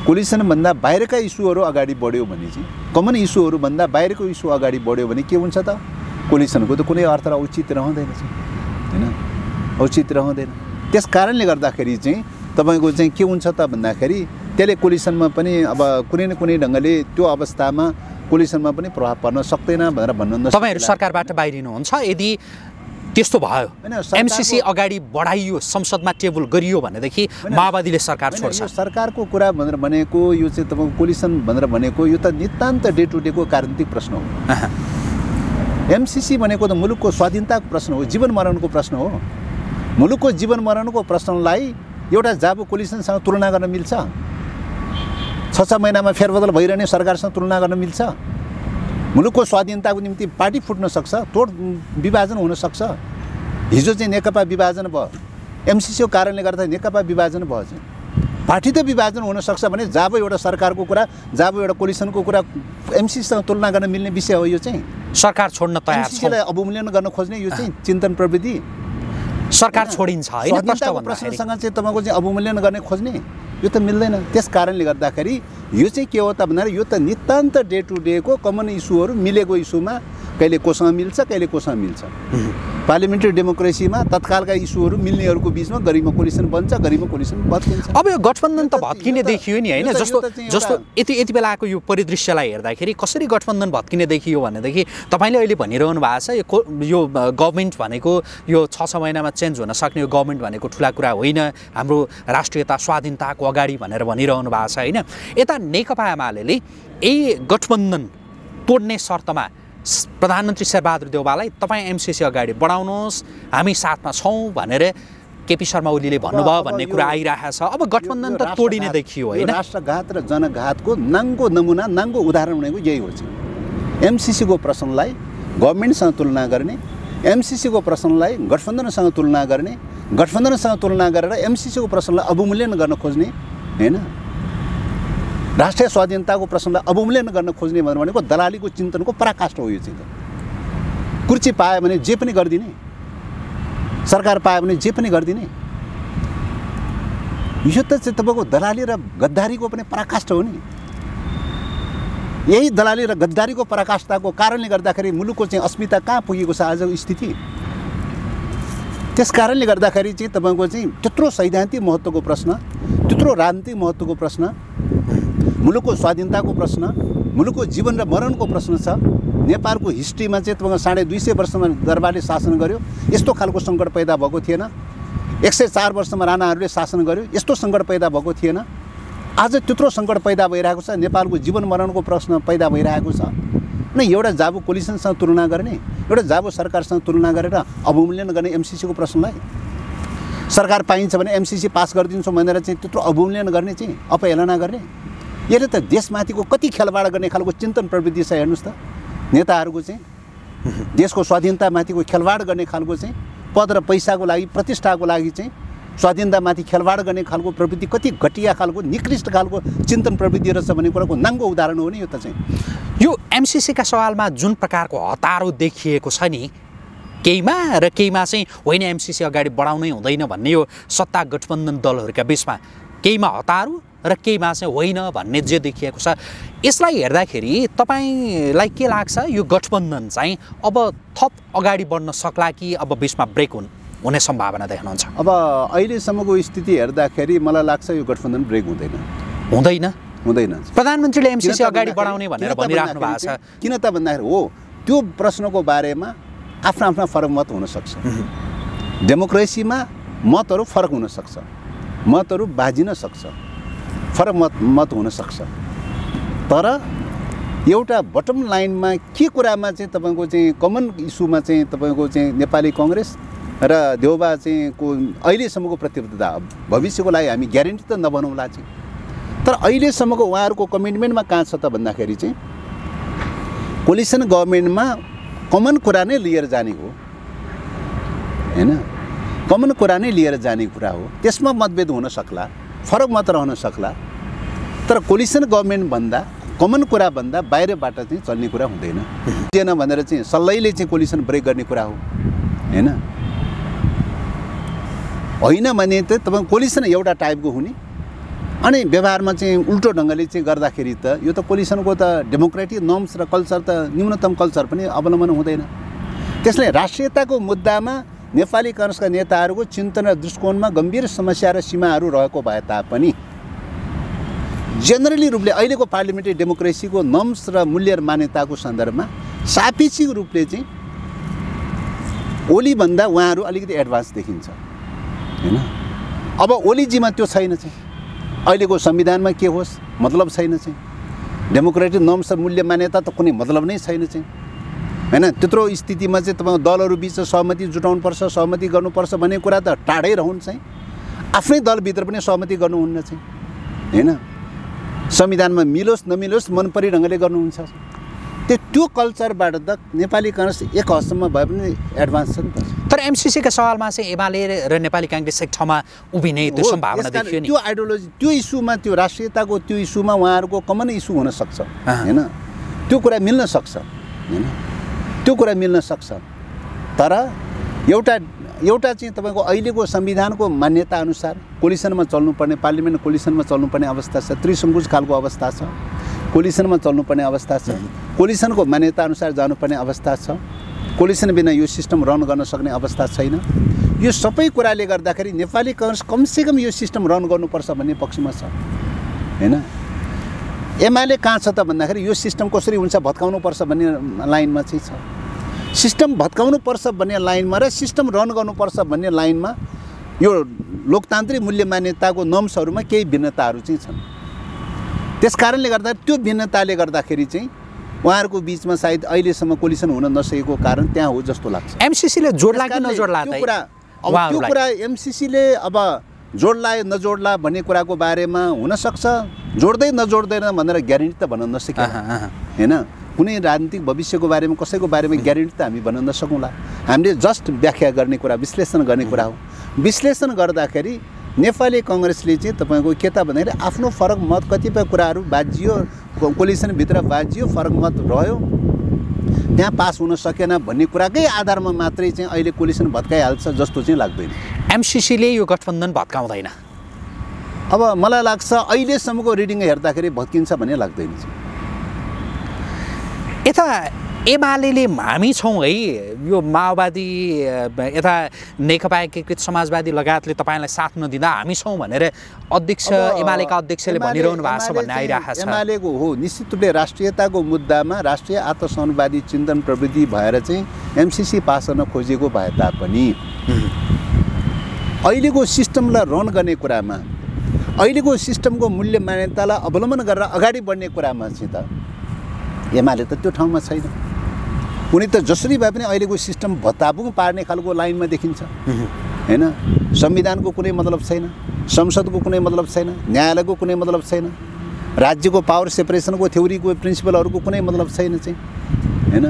कोलिसनभन्दा बाहिरका इस्युहरू अगाडि बढ्यो भने चाहिँ, कमन इस्युहरूभन्दा बाहिरको इस्यु अगाडि बढ्यो भने के हुन्छ त? कोलिसनको त कुनै अर्थ र औचित्य रहँदैन चाहिँ, होइन, औचित्य रहँदैन। त्यस कारणले गर्दाखेरि चाहिँ तपाईँको चाहिँ के हुन्छ त भन्दाखेरि त्यसले कोलिसनमा पनि अब कुनै न कुनै ढङ्गले त्यो अवस्थामा कोलिसनमा पनि प्रभाव पर्न सक्दैन भनेर भन्नु। तपाईँहरू सरकारबाट बाहिरिनुहुन्छ यदि त्यस्तो भयो, MCC अगाडि बढाइयो, संसदमा टेबल गरियो भनेदेखि माओवादीले सरकार छोड्छ? सरकारको कुरा भनेर भनेको यो चाहिँ तपाईँको कोलिसन भनेर भनेको यो त नितान्त डे टु डेको राजनीतिक प्रश्न हो। MCC भनेको त मुलुकको स्वाधीनताको प्रश्न हो, जीवन मरणको प्रश्न हो। मुलुकको जीवन मरणको प्रश्नलाई एउटा जाबु कोलिसनसँग तुलना गर्न मिल्छ? 6 महिनामा फेरबदल भइरहने सरकारसँग तुलना गर्न मिल्छ? मुलुकको स्वाधीनताको निम्ति पार्टी फुट्न सक्छ, तोड विभाजन हुन सक्छ। हिजो चाहिँ नेकपा विभाजन भयो, MCC को कारणले गर्दा नेकपा विभाजन भयो चाहिँ पार्टी त विभाजन हुन सक्छ भने जब एउटा सरकारको कुरा, जब एउटा कोलिसनको कुरा MCCसँग तुलना गर्न मिल्ने विषय हो। यो चाहिँ सरकार छोड्न तयार छ, MCCलाई अवमूल्यन गर्न खोज्ने यो चाहिँ चिन्तन प्रवृत्ति। सरकार छोडिन्छ होइन, प्रश्नसँग चाहिँ तपाईँको चाहिँ अवमूल्यन गर्ने खोज्ने यो त मिल्दैन। त्यस कारणले गर्दाखेरि यो चाहिँ के हो त भन्दा यो त नितान्त डे टु डेको कमन इस्युहरू मिलेको इस्युमा कहिले कोसँग मिल्छ, कहिले कोसँग मिल्छ। पार्लियामेन्ट्री डेमोक्रेसीमा तत्कालका इस्युहरू मिल्नेहरूको बिचमा गरिबमा कोलिसन बन्छ, गरिबमा कोलिसन भत्किन्छ। अब यो गठबन्धन त भत्किने देखियो नि होइन, जस्तो यति बेलाको यो परिदृश्यलाई हेर्दाखेरि कसरी गठबन्धन भत्किने देखियो भनेदेखि तपाईँले अहिले भनिरहनु भएको छ यो गभर्मेन्ट भनेको यो 6 महिनामा चेन्ज हुन सक्ने यो गभर्मेन्ट भनेको ठुला कुरा होइन, हाम्रो राष्ट्रियता स्वाधीनताको अगाडि भनेर भनिरहनु भएको छ होइन। यता नेकपा एमाले यही गठबन्धन तोड्ने शर्तमा प्रधानमन्त्री शेरबहादुर देउवालाई तपाईँ MCC अगाडि बढाउनुहोस्, हामी साथमा छौँ भनेर केपी शर्मा ओलीले भन्नुभयो भन्ने कुरा आइरहेको छ। अब गठबन्धन त तोडिने देखियो होइन। राष्ट्रघात र जनघातको नाङ्गो नमुना, नाङ्गो उदाहरण भनेको यही हो चाहिँ। एमसिसीको प्रश्नलाई गभर्मेन्टसँग तुलना गर्ने, एमसिसीको प्रश्नलाई गठबन्धनसँग तुलना गर्ने, गठबन्धनसँग तुलना गरेर एमसिसीको प्रश्नलाई अवमूल्यन गर्न खोज्ने होइन, राष्ट्रिय स्वाधीनताको प्रश्नलाई अवमूल्यन गर्न खोज्ने भनेको दलालीको चिन्तनको पराकाष्ठ हो। यो चाहिँ कुर्सी पायो भने जे पनि गरिदिने, सरकार पायो भने जे पनि गरिदिने, यो त चाहिँ तपाईँको दलाली र गद्दारीको पनि पराकाष्ठ हो नि। यही दलाली र गद्दारीको पराकाष्ठताको कारणले गर्दाखेरि मुलुकको चाहिँ अस्मिता कहाँ पुगेको छ आजको स्थिति। त्यस कारणले गर्दाखेरि चाहिँ तपाईँको चाहिँ त्यत्रो सैद्धान्तिक महत्त्वको प्रश्न, त्यत्रो राजनीतिक महत्त्वको प्रश्न, मुलुकको स्वाधीनताको प्रश्न, मुलुकको जीवन र मरणको प्रश्न छ। नेपालको हिस्ट्रीमा चाहिँ तपाईँको 250 वर्षमा दरबारले शासन गर्यो, यस्तो खालको सङ्कट पैदा भएको थिएन। 104 वर्षमा राणाहरूले शासन गर्यो, यस्तो सङ्कट पैदा भएको थिएन। आज त्यत्रो सङ्कट पैदा भइरहेको छ, नेपालको जीवन मरणको प्रश्न पैदा भइरहेको छ। न एउटा जाबु कोलिसनसँग तुलना गर्ने, एउटा जाबु सरकारसँग तुलना गरेर अवमूल्यन गर्ने एमसिसीको प्रश्नलाई, सरकार पाइन्छ भने एमसिसी पास गरिदिन्छौँ भनेर चाहिँ त्यत्रो अवमूल्यन गर्ने चाहिँ अपहेलना गर्ने, यसले त देशमाथिको कति खेलवाड गर्ने खालको चिन्तन प्रवृत्ति छ। हेर्नुहोस् त नेताहरूको चाहिँ देशको स्वाधीनतामाथिको खेलवाड गर्ने खालको चाहिँ पद र पैसाको लागि, प्रतिष्ठाको लागि चाहिँ स्वाधीनतामाथि खेलवाड गर्ने खालको प्रवृत्ति कति घटिया खालको, निकृष्ट खालको चिन्तन प्रवृत्ति रहेछ भन्ने कुराको नाङ्गो उदाहरण हो नि यो त चाहिँ। यो एमसिसीका सवालमा जुन प्रकारको हतारो देखिएको छ नि केहीमा, र केहीमा चाहिँ होइन एमसिसी अगाडि बढाउनै हुँदैन भन्ने यो सत्ता गठबन्धन दलहरूका बिचमा केहीमा हतारो र केहीमा चाहिँ होइन भन्ने जे देखिएको छ, यसलाई हेर्दाखेरि तपाईँलाई के लाग्छ यो गठबन्धन चाहिँ अब थप अगाडि बढ्न सक्ला कि अब बिचमा ब्रेक हुने सम्भावना देख्नुहुन्छ? अब अहिलेसम्मको स्थिति हेर्दाखेरि मलाई लाग्छ यो गठबन्धन ब्रेक हुँदैन। प्रधानमन्त्रीले एमसिसी अगाडि बढाउने भनेर भनिराख्नु भएको छ। किन त भन्दाखेरि हो त्यो प्रश्नको बारेमा आफ्ना आफ्ना फरक मत हुनसक्छ। डेमोक्रेसीमा मतहरू फरक हुनसक्छ, मतहरू बाजिन सक्छ, फरक मत हुनसक्छ। तर एउटा बटम लाइनमा के कुरामा चाहिँ तपाईँको चाहिँ कमन इस्युमा चाहिँ तपाईँको चाहिँ नेपाली कङ्ग्रेस र देउबा चाहिँ को अहिलेसम्मको प्रतिबद्धता, भविष्यको लागि हामी ग्यारेन्टी त नबनाउँला चाहिँ, तर अहिलेसम्मको उहाँहरूको कमिटमेन्टमा कहाँ छ त भन्दाखेरि चाहिँ कोलिसन गभर्मेन्टमा कमन कुरा नै लिएर जाने हो होइन, कमन कुरा नै लिएर जाने कुरा हो। त्यसमा मतभेद हुन सक्ला, फरक मत रहन सक्ला, तर कोलिसन गभर्मेन्ट भन्दा, कमन कुरा भन्दा बाहिरबाट चाहिँ चल्ने कुरा हुँदैन। हुँदैन भनेर चाहिँ सल्लाहले चाहिँ कोलिसन ब्रेक गर्ने कुरा हो होइन। होइन भने त तपाईँ कोलिसन एउटा टाइपको हुने अनि व्यवहारमा चाहिँ उल्टो ढङ्गले चाहिँ गर्दाखेरि त यो त कोलिसनको त डेमोक्रेटिक नर्म्स र कल्चर त न्यूनतम कल्चर पनि अवलम्बन हुँदैन। त्यसले राष्ट्रियताको मुद्दामा नेपाली काङ्ग्रेसका नेताहरूको चिन्तन र दृष्टिकोणमा गम्भीर समस्या र सीमाहरू रहेको भए तापनि जेनरली रूपले अहिलेको पार्लियामेन्ट्री डेमोक्रेसीको नर्म्स र मूल्य र मान्यताको सन्दर्भमा सापेक्षिक रूपले चाहिँ ओलीभन्दा उहाँहरू अलिकति एडभान्स देखिन्छ होइन। अब ओलीजीमा त्यो छैन चाहिँ, अहिलेको संविधानमा के होस् मतलब छैन चाहिँ, डेमोक्रेटिक नर्म्स र मूल्य मान्यता त कुनै मतलब नै छैन चाहिँ होइन। त्यत्रो स्थितिमा चाहिँ तपाईँको दलहरू बिच सहमति जुटाउनुपर्छ, सहमति गर्नुपर्छ भन्ने कुरा त टाढै रहन्छ चाहिँ, आफ्नै दलभित्र पनि सहमति गर्नुहुन्न चाहिँ होइन। संविधानमा मिलोस् नमिलोस् मनपरी ढङ्गले गर्नुहुन्छ। त्यो कल्चरबाट त नेपाली काङ्ग्रेस एक हदसम्म भए पनि एडभान्स छ नि त। तर एमसिसीका सवालमा चाहिँ एमाले र नेपाली काङ्ग्रेस एक ठाउँमा उभिने त्यो सम्भावना देखियो नि। त्यो आइडियोलोजी, त्यो इस्युमा, त्यो राष्ट्रियताको त्यो इस्युमा उहाँहरूको कमन इस्यु हुनसक्छ होइन, त्यो कुरा मिल्न सक्छ होइन, त्यो कुरा मिल्न सक्छ। तर एउटा चाहिँ तपाईँको अहिलेको संविधानको मान्यता अनुसार कोलिसनमा चल्नुपर्ने, पार्लियामेन्ट कोलिसनमा चल्नुपर्ने अवस्था छ, त्रिसङ्कुज खालको अवस्था छ, कोलिसनमा चल्नुपर्ने अवस्था छ, कोलिसनको मान्यता अनुसार जानुपर्ने अवस्था छ, कोलिसन बिना यो सिस्टम रन गर्न सक्ने अवस्था छैन। यो सबै कुराले गर्दाखेरि नेपाली काङ्ग्रेस कमसेकम यो सिस्टम रन गर्नुपर्छ भन्ने पक्षमा छ होइन। एमाले कहाँ छ त भन्दाखेरि यो सिस्टम कसरी हुन्छ भत्काउनुपर्छ भन्ने लाइनमा चाहिँ छ। सिस्टम भत्काउनुपर्छ भन्ने लाइनमा र सिस्टम रन गर्नुपर्छ भन्ने लाइनमा यो लोकतान्त्रिक मूल्य मान्यताको नर्म्सहरूमा केही भिन्नताहरू चाहिँ छन्। त्यस कारणले गर्दा त्यो भिन्नताले गर्दाखेरि चाहिँ उहाँहरूको बिचमा सायद अहिलेसम्म कोलिसन हुन नसकेको कारण त्यहाँ हो जस्तो लाग्छ। एमसिसीले जोड्ला कि नजोड्ला त्यो कुरा अब त्यो कुरा एमसीसीले अब जोड्ला नजोड्ला भन्ने कुराको बारेमा हुनसक्छ जोड्दै नजोड्दैन भनेर ग्यारेन्टी त भन्न नसकिन्छ हैन। कुनै राजनीतिक भविष्यको बारेमा कसैको बारेमा ग्यारेन्टी त हामी भन्न नसकौँला। हामीले जस्ट व्याख्या गर्ने कुरा विश्लेषण गर्ने कुरा हो। विश्लेषण गर्दाखेरि नेपाली कांग्रेसले चाहिँ तपाईको के त भन्दाखेरि आफ्नो फरक मत कतिपय कुराहरू बाजियो कोलिसनभित्र बाजियो फरक मत रह्यो त्यहाँ पास हुन सकेन भन्ने कुराकै आधारमा मात्रै चाहिँ अहिले कोलिसन भत्काइहाल्छ जस्तो चाहिँ लाग्दैन। एमसीसीले यो गठबन्धन भत्काउँदैन। अब मलाई लाग्छ अहिलेसम्मको रिडिङ हेर्दाखेरि भत्किन्छ भन्ने लाग्दैन। यता एमाले हामी छौँ है यो माओवादी यता नेकपा एकीकृत समाजवादी लगायतले तपाईँलाई साथ नदिँदा हामी छौँ भनेर अध्यक्ष एमालेका अध्यक्षले भनिरहनु भएको छ भन्ने आइरहेको छ। एमालेको हो निश्चित रूपले राष्ट्रियताको मुद्दामा राष्ट्रिय आत्मसम्मानवादी चिन्तन प्रवृत्ति भएर चाहिँ एमसीसी पास गर्न खोजेको भए तापनि अहिलेको सिस्टमलाई रन गर्ने कुरामा अहिलेको सिस्टमको मूल्य मान्यतालाई अवलम्बन गरेर अगाडि बढ्ने कुरामा चाहिँ त एमाले त त्यो ठाउँमा छैन। उनी त जसरी भए पनि अहिलेको सिस्टम भत्ताबुङ पार्ने खालको लाइनमा देखिन्छ हैन। संविधानको कुनै मतलब छैन, संसदको कुनै मतलब छैन, न्यायालयको कुनै मतलब छैन, राज्यको पावर सेपरेसनको थ्योरीको प्रिन्सिपलहरूको कुनै मतलब छैन चाहिँ हैन।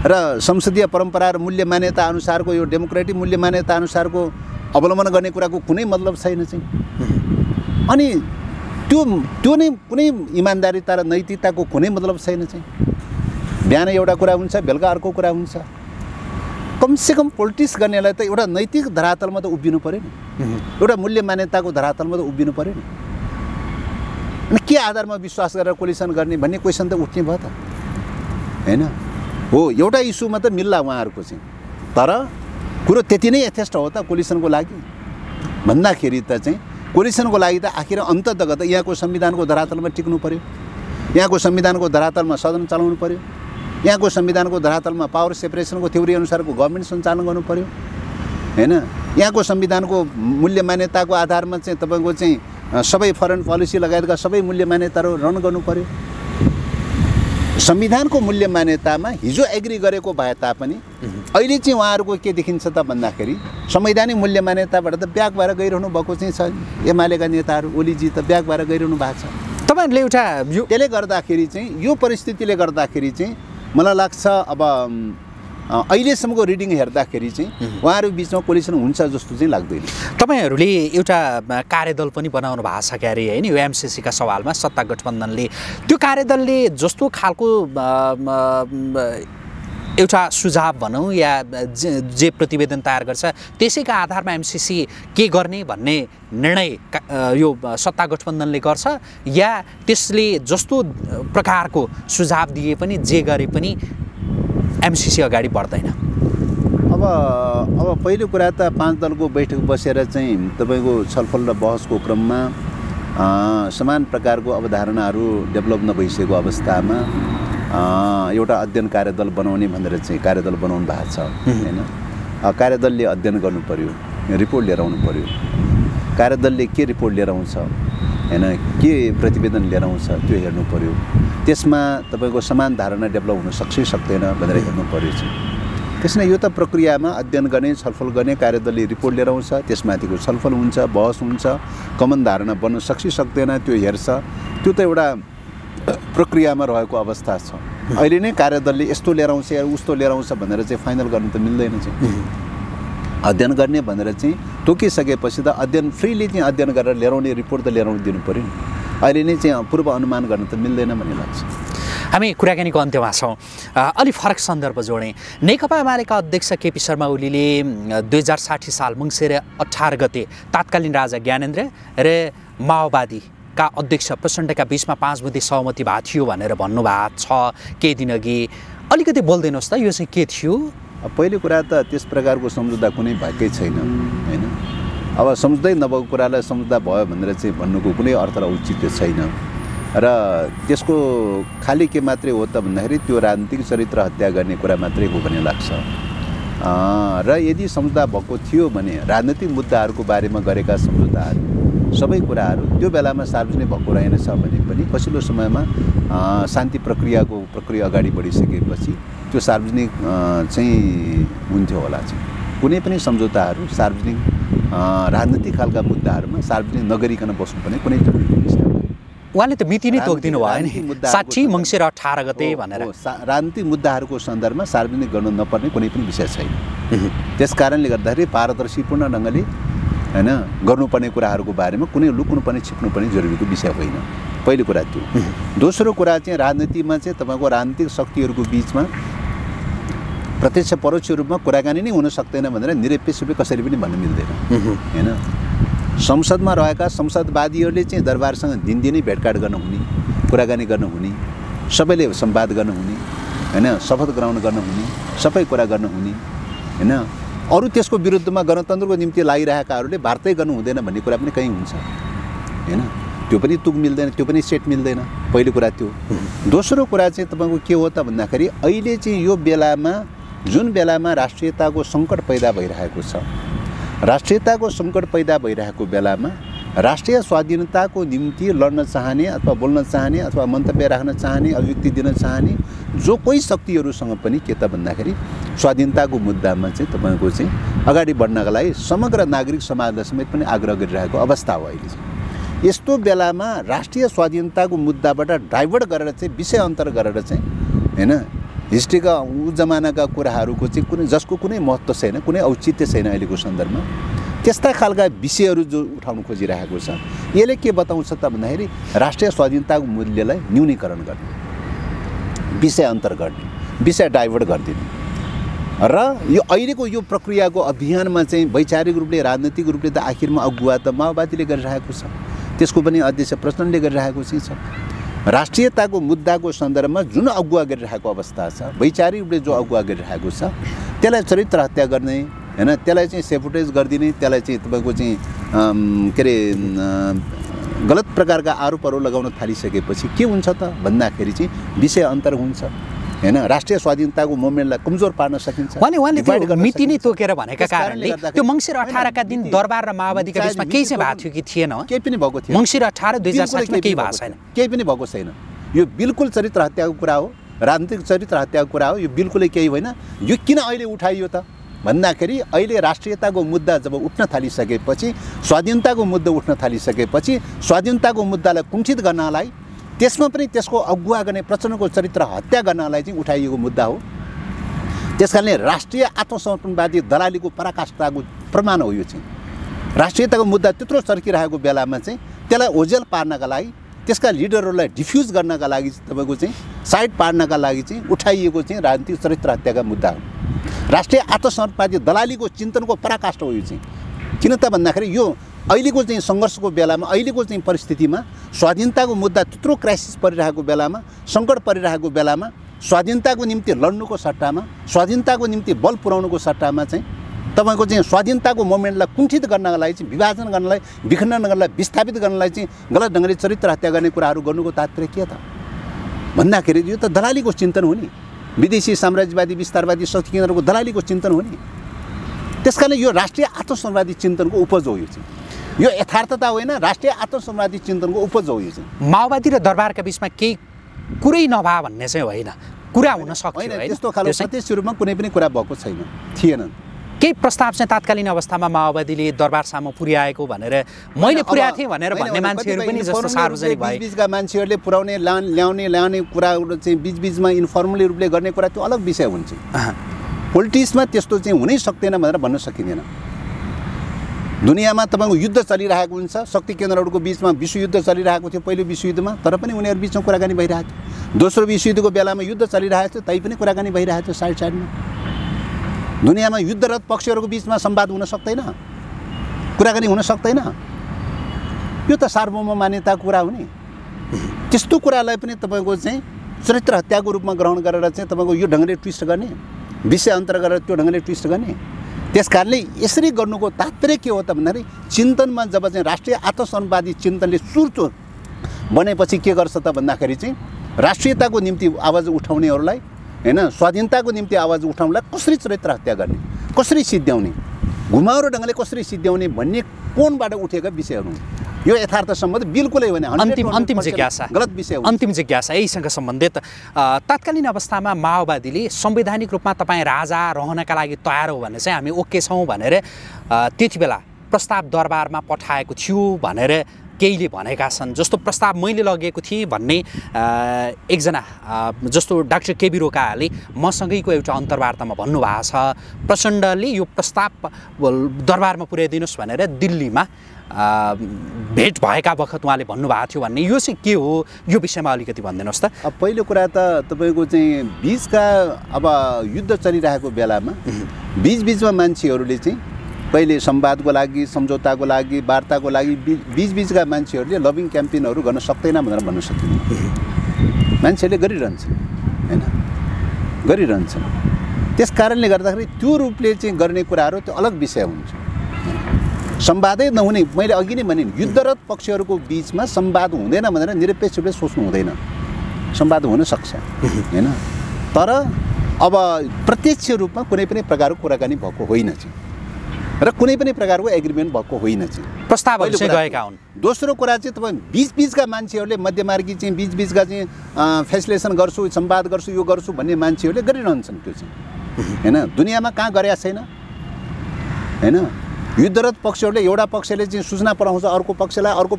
र संसदीय परम्परा र मूल्य मान्यता अनुसारको यो डेमोक्रेटिक मूल्य मान्यता अनुसारको अवलम्बन गर्ने कुराको कुनै मतलब छैन चाहिँ। अनि त्यो नै कुनै इमानदारीता र नैतिकताको कुनै मतलब छैन चाहिँ। बिहान एउटा कुरा हुन्छ बेलुका अर्को कुरा हुन्छ। कमसेकम पोलिटिक्स गर्नेलाई त एउटा नैतिक धरातलमा त उभिनु पर्यो नि, एउटा मूल्य मान्यताको धरातलमा त उभिनु पर्यो नि। अनि के आधारमा विश्वास गरेर कोलिसन गर्ने भन्ने क्वेसन त उठ्ने भयो त हैन। हो एउटा इस्युमा त मिल्ला उहाँहरूको चाहिँ, तर कुरो त्यति नै यथेष्ट हो त कोलिसनको लागि भन्दाखेरि त चाहिँ कोलिसनको लागि त आखिर अन्ततगत यहाँको संविधानको धरातलमा टिक्नु पर्यो, यहाँको संविधानको धरातलमा सदन चलाउनु पर्यो, यहाँको संविधानको धरातलमा पावर सेपरेसनको थ्योरी अनुसारको गभर्मेन्ट सञ्चालन गर्नु पर्यो हैन। यहाँको संविधानको मूल्य मान्यताको आधारमा चाहिँ तपाईको चाहिँ सबै फरेन पोलिसी लगायतका सबै मूल्य मान्यताहरू रन गर्नु पर्यो। संविधानको मूल्य मान्यतामा हिजो एग्री गरेको भए तापनि अहिले चाहिँ उहाँहरूको के देखिन्छ त भन्दाखेरि संवैधानिक मूल्य मान्यताबाट त ब्याक भएर गइरहनु भएको चाहिँ छ। एमालेका नेताहरू ओलीजी त ब्याक भएर गइरहनु भएको छ। तपाईहरुले एउटा त्यसले गर्दाखेरि चाहिँ यो परिस्थितिले गर्दाखेरि चाहिँ मलाई लाग्छ अब अहिलेसम्मको रिडिङ हेर्दाखेरि चाहिँ उहाँहरू बिचमा कोलिसन हुन्छ जस्तो चाहिँ लाग्दैन। तपाईहरुले एउटा कार्यदल पनि बनाउनु भएको छ क्यारे हैन यो एमसीसीका सवालमा सत्ता गठबन्धनले त्यो कार्यदलले जस्तो खालको एउटा सुझाव भनौँ या जे प्रतिवेदन तयार गर्छ त्यसैका आधारमा एमसीसी के गर्ने भन्ने निर्णय यो सत्ता गठबन्धनले गर्छ या त्यसले जस्तो प्रकारको सुझाव दिए पनि जे गरे पनि एमसीसी अगाडि बढ्दैन। अब पहिलो कुरा त 5 दलको बैठक बसेर चाहिँ तपाईको छलफल र बहसको क्रममा समान प्रकारको अवधारणाहरू डेभलप नभइसकेको अवस्थामा एउटा अध्ययन कार्यदल बनाउने भनेर चाहिँ कार्यदल बनाउनु भएको छ हैन। कार्यदलले अध्ययन गर्नु पर्यो, रिपोर्ट लिएर आउनु पर्यो। कार्यदलले के रिपोर्ट लिएर आउँछ हैन, के प्रतिवेदन लिएर आउँछ त्यो हेर्नु पर्यो। त्यसमा तपाईको समान धारणा डेभलप हुन सक्छ सक्दैन भनेर हेर्नु पर्यो चाहिँ। त्यसमा यो त प्रक्रियामा अध्ययन गर्ने छलफल गर्ने कार्यदलले रिपोर्ट लिएर आउँछ, त्यसमाथिको छलफल हुन्छ, बहस हुन्छ, कमन धारणा बन्न सक्छ सक्दैन त्यो हेर्छ। त्यो त एउटा प्रक्रियामा रहेको अवस्था छ। अहिले नै कार्यदलले यस्तो लिएर आउँछ या उस्तो लिएर आउँछ भनेर चाहिँ फाइनल गर्नु त मिल्दैन चाहिँ। अध्ययन गर्ने भनेर चाहिँ तोकिसकेपछि त अध्ययन फ्रीली चाहिँ अध्ययन गरेर लिएर आउने रिपोर्ट त लिएर आउनु दिनु पर्यो नि। अहिले नै चाहिँ पूर्व अनुमान गर्न त मिल्दैन भन्ने लाग्छ। हामी कुराकानीको अन्त्यमा छौँ। अलि फरक सन्दर्भ जोडेँ। नेकपा एमालेका अध्यक्ष केपी शर्मा ओलीले 2060 साल मङ्सिर 18 गते तात्कालीन राजा ज्ञानेन्द्र र माओवादीका अध्यक्ष प्रचण्डका बीचमा 5 बुँदे सहमति भएको थियो भनेर भन्नुभएको छ केही दिन अघि। अलिकति बोल्दिनुहोस् त यो चाहिँ के थियो? पहिलो कुरा त त्यस प्रकारको सम्झौता कुनै भएकै छैन हैन। अब सम्झौतै नभएको कुरालाई सम्झौता भयो भनेर चाहिँ भन्नुको कुनै अर्थ र औचित्य छैन। र त्यसको खाली के मात्रै हो त भन्दाखेरि त्यो राजनीतिक चरित्र हत्या गर्ने कुरा मात्रै हो भन्ने लाग्छ। र यदि सम्झौता भएको थियो भने राजनीतिक मुद्दाहरूको बारेमा गरेका सम्झौताहरू सबै कुराहरू त्यो बेलामा सार्वजनिक भएको रहेनछ भने पनि पछिल्लो समयमा शान्ति प्रक्रिया अगाडि बढिसकेपछि त्यो सार्वजनिक चाहिँ हुन्थ्यो होला चाहिँ। कुनै पनि सम्झौताहरू सार्वजनिक राजनीतिक खालका मुद्दाहरूमा सार्वजनिक नगरिकन बस्नुपर्ने कुनै जरुरी विषय होइन। उहाँले त मिति नै तोकिदिनु भयो नि 60 मङ्सिर 18 गते भनेर। राजनीतिक मुद्दाहरूको सन्दर्भमा सार्वजनिक गर्नु नपर्ने कुनै पनि विषय छैन। त्यस कारणले गर्दाखेरि पारदर्शीपूर्ण ढङ्गले हैन गर्नुपर्ने कुराहरूको बारेमा कुनै लुक्नुपर्ने छिप्नुपर्ने जरुरीको विषय होइन। पहिलो कुरा त्यो। दोस्रो कुरा चाहिँ राजनीतिमा चाहिँ तपाईँको राजनीतिक शक्तिहरूको बिचमा प्रत्यक्ष परोक्ष रूपमा कुराकानी नै हुन सक्दैन भनेर निरपेक्ष रूपले कसरी पनि भन्न मिल्दैन हैन। संसदमा रहेका संसदवादीहरूले चाहिँ दरबारसँग दिनदिनै भेटघाट गर्न हुने, कुराकानी गर्न हुने, सबैले संवाद गर्न हुने हैन, शपथ ग्रहण गर्न हुने, सबै कुरा गर्न हुने हैन। अरू त्यसको विरुद्धमा गणतन्त्रको निम्ति लागिरहेकाहरूले वार्तै गर्नु हुँदैन भन्ने कुरा पनि कहीँ हुन्छ हैन। त्यो पनि तुक मिल्दैन, त्यो पनि सेट मिल्दैन। पहिलो कुरा त्यो। दोस्रो कुरा चाहिँ तपाईँको के हो त भन्दाखेरि अहिले चाहिँ यो बेलामा जुन बेलामा राष्ट्रियताको सङ्कट पैदा भइरहेको छ, राष्ट्रियताको सङ्कट पैदा भइरहेको बेलामा राष्ट्रिय स्वाधीनताको निम्ति लड्न चाहने अथवा बोल्न चाहने अथवा मन्तव्य राख्न चाहने, अभिव्यक्ति दिन चाहने जो कोही शक्तिहरूसँग पनि के त भन्दाखेरि स्वाधीनताको मुद्दामा चाहिँ तपाईँको चाहिँ अगाडि बढ्नका लागि समग्र नागरिक समाजलाई समेत पनि आग्रह गरिरहेको अवस्था हो अहिले चाहिँ। यस्तो बेलामा राष्ट्रिय स्वाधीनताको मुद्दाबाट डाइभर्ट गरेर चाहिँ विषय अन्तर गरेर चाहिँ हैन हिस्ट्रीका उ जमानाका कुराहरूको चाहिँ कुनै जसको कुनै महत्त्व छैन, कुनै औचित्य छैन अहिलेको सन्दर्भमा, त्यस्ता खालका विषयहरू जो उठाउन खोजिरहेको छ यसले के बताउँछ त भन्दाखेरि राष्ट्रिय स्वाधीनताको मूल्यलाई न्यूनीकरण गर्ने, विषय अन्तर गर्ने, विषय डाइभर्ट गरिदिने र यो अहिलेको यो प्रक्रियाको अभियानमा चाहिँ वैचारिक रूपले राजनीतिक रूपले त आखिरमा अगुवा त माओवादीले गरिरहेको छ, त्यसको पनि अध्यक्ष प्रचण्डले गरिरहेको चाहिँ छ। राष्ट्रियताको मुद्दाको सन्दर्भमा जुन अगुवा गरिरहेको अवस्था छ, वैचारिक रूपले जो अगुवा गरिरहेको छ त्यसलाई चरित्र हत्या गर्ने हैन, त्यसलाई चाहिँ सेफुटेज गरिदिने, त्यसलाई चाहिँ तपाईँको चाहिँ के अरे गलत प्रकारका आरोपहरू लगाउन थालिसकेपछि के हुन्छ त भन्दाखेरि चाहिँ विषय अन्तर हुन्छ हैन। राष्ट्रिय स्वाधीनताको मोमेन्टलाई कमजोर पार्न सकिन्छ। उहाँले त्यो मिति नै तोकेर भनेका कारणले त्यो मङ्सिर 18 का दिन दरबार र माओवादीका बीचमा केही चाहिँ भएको थियो कि थिएन? केही पनि भएको थिएन। मङ्सिर 18 2007 मा केही भएको छैन, केही पनि भएको छैन। यो बिल्कुल चरित्र हत्याको कुरा हो, राजनीतिक चरित्र हत्याको कुरा हो। यो बिल्कुलै केही होइन। यो किन अहिले उठाइयो त भन्दाखेरि अहिले राष्ट्रियताको मुद्दा जब उठ्न थालिसकेपछि, स्वाधीनताको मुद्दा उठ्न थालिसकेपछि स्वाधीनताको मुद्दालाई कुण्ठित गर्नलाई, त्यसमा पनि त्यसको अगुवा गर्ने प्रचण्डको चरित्र हत्या गर्नलाई चाहिँ उठाइएको मुद्दा हो। त्यसकारणले राष्ट्रिय आत्मसमर्पणवादी दलालीको पराकाष्ठाको प्रमाण हो यो चाहिँ। राष्ट्रियताको मुद्दा त्यत्रो चर्किरहेको बेलामा चाहिँ त्यसलाई ओझेल पार्नका लागि, त्यसका लिडरहरूलाई डिफ्युज गर्नका लागि तपाईँको चाहिँ साइड पार्नका लागि चाहिँ उठाइएको चाहिँ राजनीतिक चरित्र हत्याका मुद्दा हो। राष्ट्रिय आत्मसमर्पणवादी दलालीको चिन्तनको पराकाष्ठा हो यो चाहिँ। किन त भन्दाखेरि यो अहिलेको चाहिँ सङ्घर्षको बेलामा, अहिलेको चाहिँ परिस्थितिमा स्वाधीनताको मुद्दा त्यत्रो क्राइसिस परिरहेको बेलामा, सङ्कट परिरहेको बेलामा स्वाधीनताको निम्ति लड्नुको सट्टामा, स्वाधीनताको निम्ति बल पुर्याउनुको सट्टामा चाहिँ तपाईँको चाहिँ स्वाधीनताको मोमेन्टलाई कुण्ठित गर्नका लागि चाहिँ, विभाजन गर्नलाई, विखण्डन गर्नलाई, विस्थापित गर्नलाई चाहिँ गलत ढङ्गले चरित्र हत्या गर्ने कुराहरू गर्नुको तात्पर्य के त भन्दाखेरि यो त दलालीको चिन्तन हो नि, विदेशी साम्राज्यवादी विस्तारवादी शक्ति केन्द्रको दलालीको चिन्तन हो नि। त्यसकारण यो राष्ट्रिय आत्मसमर्पणवादी चिन्तनको उपज हो यो चाहिँ। यो यथार्थता होइन, राष्ट्रिय आत्मसमर्पणवादी चिन्तनको उपज हो यो चाहिँ। माओवादी र दरबारका बीचमा केही कुरै नभए भन्ने चाहिँ होइन, कुरा हुन सक्छ होइन। त्यस्तो खालको प्रत्यक्ष रूपमा कुनै पनि कुरा भएको छैन, थिएन। केही प्रस्ताव चाहिँ तात्कालीन अवस्थामा माओवादीले दरबार सामु पुर्याएको भनेर मैले पुर्याएको थिएँ भनेर भन्ने मान्छेहरू पनि जस्तो सार्वजनिक भए, बीचका मान्छेहरूले पुर्याउने ल्याउने कुराहरू चाहिँ बीचबीचमा इन्फर्मली रूपले गर्ने कुरा त्यो अलग विषय हुन्छ। पोलिटिक्समा त्यस्तो चाहिँ हुनै सक्दैन भनेर भन्न सकिँदैन। दुनियाँमा तपाईँको युद्ध चलिरहेको हुन्छ, शक्ति केन्द्रहरूको बिचमा विश्वयुद्ध चलिरहेको थियो पहिलो विश्वयुद्धमा, तर पनि उनीहरू बिचमा कुराकानी भइरहेको थियो। दोस्रो विश्वयुद्धको बेलामा युद्ध चलिरहेको थियो, तै पनि कुराकानी भइरहेको थियो साइड साइडमा। दुनियाँमा युद्धरत पक्षहरूको बिचमा संवाद हुन सक्दैन, कुराकानी हुन सक्दैन। यो त सार्वभौम मान्यताको कुरा हो नि। त्यस्तो कुरालाई पनि तपाईँको चाहिँ चरित्र हत्याको रूपमा ग्रहण गरेर चाहिँ तपाईँको यो ढङ्गले ट्विस्ट गर्ने, विषय अन्तर गरेर त्यो ढङ्गले ट्विस्ट गर्ने। त्यस कारणले यसरी गर्नुको तात्पर्य के हो त भन्दाखेरि चिन्तनमा जब चाहिँ राष्ट्रिय आत्मसमर्पणवादी चिन्तनले सुर्चो बनेपछि के गर्छ त भन्दाखेरि चाहिँ राष्ट्रियताको निम्ति आवाज उठाउनेहरूलाई हैन, स्वाधीनताको निम्ति आवाज उठाउनलाई कसरी चरित्र हत्या गर्ने, कसरी सिद्ध्याउने, घुमाउरो ढङ्गले कसरी सिद्ध्याउने भन्ने कोणबाट उठेका विषयहरू। यो यथार्थ सम्बन्ध बिल्कुलै होइन। अन्तिम जिज्ञासा, गलत विषय हो। अन्तिम जिज्ञासा यहीसँग सम्बन्धित, तत्कालीन अवस्थामा माओवादीले संवैधानिक रूपमा तपाईँ राजा रहनका लागि तयार हो भने चाहिँ हामी ओके छौँ भनेर त्यति बेला प्रस्ताव दरबारमा पठाएको थियो भनेर केहीले भनेका छन्। जस्तो प्रस्ताव मैले लगेको थिएँ भन्ने एकजना जस्तो डाक्टर केबी रोकाले मसँगैको एउटा अन्तर्वार्तामा भन्नुभएको छ, प्रचण्डले यो प्रस्ताव दरबारमा पुर्याइदिनुहोस् भनेर दिल्लीमा भेट भएका बखत उहाँले भन्नुभएको थियो भन्ने, यो चाहिँ के हो, यो विषयमा अलिकति भनिदिनुहोस् त। अब पहिलो कुरा त तपाईँको चाहिँ बिचका अब युद्ध चलिरहेको बेलामा बिचबिचमा मान्छेहरूले चाहिँ कहिले संवादको लागि, सम्झौताको लागि, वार्ताको लागि बिचबिचका मान्छेहरूले लभिङ क्याम्पेनहरू गर्न सक्दैन भनेर भन्न सकिँदैन। मान्छेहरूले गरिरहन्छन् होइन, गरिरहन्छन्। त्यस कारणले गर्दाखेरि त्यो रूपले चाहिँ गर्ने कुराहरू त्यो अलग विषय हुन्छ। संवादै नहुने, मैले अघि नै भने युद्धरत पक्षहरूको बिचमा संवाद हुँदैन भनेर निरपेक्ष रूपले सोच्नु हुँदैन। संवाद हुन सक्छ होइन, तर अब प्रत्यक्ष रूपमा कुनै पनि प्रकारको कुराकानी भएको होइन चाहिँ र कुनै पनि प्रकारको एग्रिमेन्ट भएको होइन चाहिँ, प्रस्तावहरू चाहिँ गएका हुन्। दोस्रो कुरा चाहिँ तपाईँ बिचबिचका मान्छेहरूले मध्यमार्गी चाहिँ बिचबिचका चाहिँ फेसिलेसन गर्छु, संवाद गर्छु, यो गर्छु भन्ने मान्छेहरूले गरिरहन्छन्। त्यो चाहिँ होइन, दुनियाँमा कहाँ गरेका छैन होइन। युद्धरत पक्षहरूले एउटा पक्षले चाहिँ सूचना पठाउँछ अर्को पक्षलाई, अर्को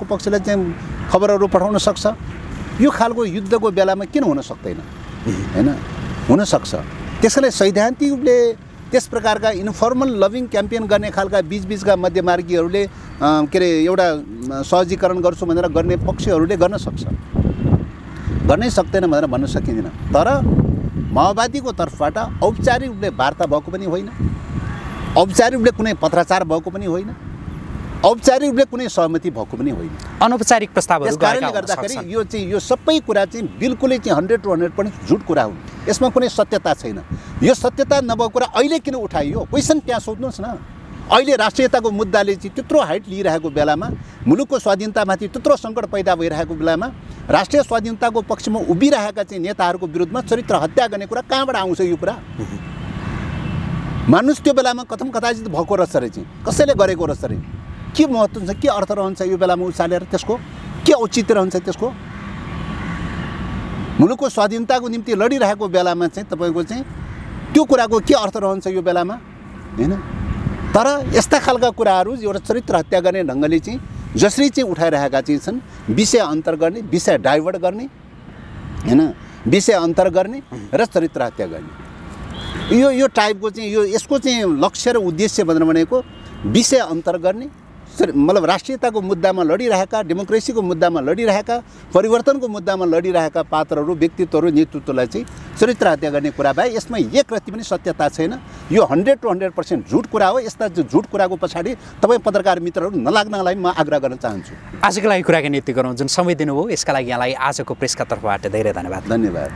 पक्षलाई चाहिँ खबरहरू पठाउन सक्छ। यो खालको युद्धको बेलामा किन हुन सक्दैन होइन, हुनसक्छ। त्यसैले सैद्धान्तिक रूपले त्यस प्रकारका इन्फर्मल लभिङ क्याम्पेन गर्ने खालका बिचबिचका मध्यमार्गीहरूले के अरे एउटा सहजीकरण गर्छु भनेर गर्ने पक्षहरूले गर्न सक्छ, गर्नै सक्दैन भनेर भन्न सकिँदैन। तर माओवादीको तर्फबाट औपचारिक रूपले वार्ता भएको पनि होइन, औपचारिक रूपले कुनै पत्राचार भएको पनि होइन, औपचारिक रूपले कुनै सहमति भएको पनि होइन, अनौपचारिक प्रस्तावहरू। त्यस कारणले गर्दाखेरि यो चाहिँ यो सबै कुरा चाहिँ बिल्कुलै चाहिँ 100% झुट कुरा हुन्। यसमा कुनै सत्यता छैन। यो सत्यता नभएको कुरा अहिले किन उठाइयो, क्वेसन त्यहाँ सोध्नुहोस् न। अहिले राष्ट्रियताको मुद्दाले चाहिँ त्यत्रो हाइट लिइरहेको बेलामा, मुलुकको स्वाधीनतामाथि त्यत्रो सङ्कट पैदा भइरहेको बेलामा राष्ट्रिय स्वाधीनताको पक्षमा उभिरहेका चाहिँ नेताहरूको विरुद्धमा चरित्र हत्या गर्ने कुरा कहाँबाट आउँछ? यो कुरा मान्नुहोस्, त्यो बेलामा कथम कथाचित भएको रहेछ अरे, चाहिँ कसैले गरेको रहेछ अरे। के महत्त्व छ, के अर्थ रहन्छ यो बेलामा उचालेर, त्यसको के औचित्य रहन्छ त्यसको? मुलुकको स्वाधीनताको निम्ति लडिरहेको बेलामा चाहिँ तपाईँको चाहिँ त्यो कुराको के अर्थ रहन्छ यो बेलामा होइन। तर यस्ता खालका कुराहरू एउटा चरित्र हत्या गर्ने ढङ्गले चाहिँ जसरी चाहिँ उठाइरहेका चाहिँ छन्, विषय अन्तर गर्ने, विषय डाइभर्ट गर्ने होइन, विषय अन्तर गर्ने र चरित्र हत्या गर्ने, यो टाइपको चाहिँ यो यसको चाहिँ लक्ष्य र उद्देश्य भनेको विषय अन्तर गर्ने, मतलब राष्ट्रियताको मुद्दामा लडिरहेका, डेमोक्रेसीको मुद्दामा लडिरहेका, परिवर्तनको मुद्दामा लडिरहेका पात्रहरू, व्यक्तित्वहरू, नेतृत्वलाई चाहिँ चरित्र हत्या गर्ने कुरा भए यसमा एक रत्ती पनि सत्यता छैन। यो 100% झुट कुरा हो। यस्ता झुट कुराको पछाडि तपाईँ पत्रकार मित्रहरू नलाग्नलाई म आग्रह गर्न चाहन्छु। आजको लागि कुराकानी यति गरौँ, जुन समय दिनुभयो यसका लागि यहाँलाई आजको प्रेसका तर्फबाट धेरै धन्यवाद। धन्यवाद।